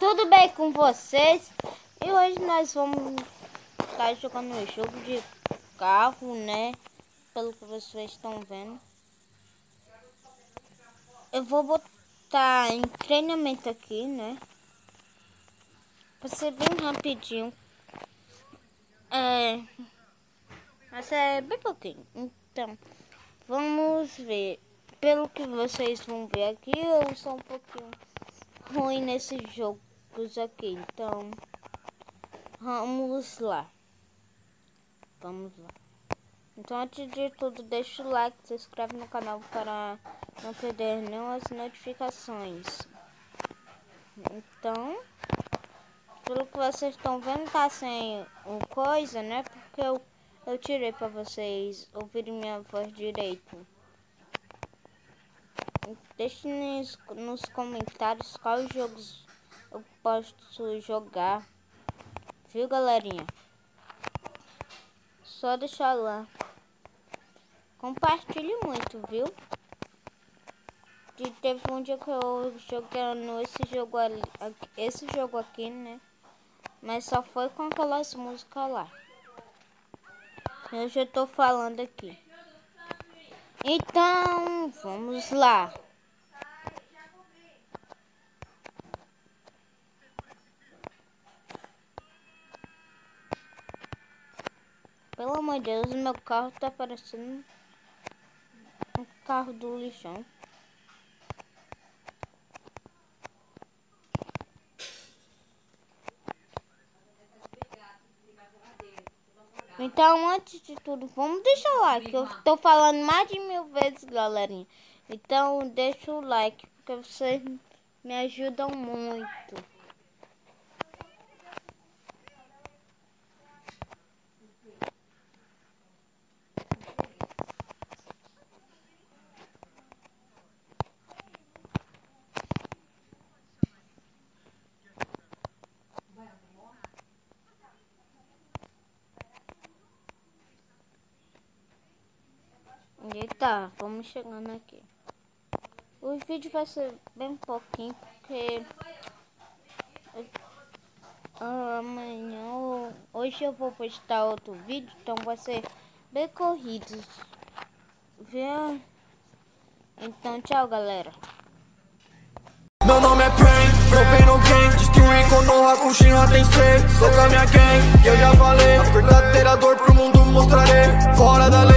tudo bem com vocês? E hoje nós vamos estar jogando um jogo de carro, né? Pelo que vocês estão vendo. Eu vou botar em treinamento aqui, né? Vai ser bem rapidinho. Mas é bem pouquinho. Então, vamos ver. Pelo que vocês vão ver aqui, eu sou um pouquinho ruim nesses jogos aqui. Então, vamos lá. Então, antes de tudo, deixa o like, se inscreve no canal para não perder nenhuma notificações. Então, pelo que vocês estão vendo, tá sem coisa, né? Porque eu tirei para vocês ouvirem minha voz direito. Deixe nos comentários quais jogos eu posso jogar, viu, galerinha? Só deixar lá. Compartilhe muito, viu? Teve um dia que eu joguei esse jogo aqui, né? Mas só foi com aquelas músicas lá. Eu já tô falando aqui. Então, vamos lá. Pelo amor de Deus, meu carro tá parecendo um carro do lixão. Então, antes de tudo, vamos deixar o like. Eu tô falando mais de 1000 vezes, galerinha. Então, deixa o like, porque vocês me ajudam muito. Eita, vamos chegando aqui. O vídeo vai ser bem pouquinho, porque amanhã, hoje eu vou postar outro vídeo, então vai ser bem corrido, viu? Então, tchau, galera. Meu nome é Pain, propei no game. Destruir quando honra com Shinra Tensei. Sou com a minha gang, que eu já falei. A verdadeira dor pro mundo mostrarei. Fora da lei,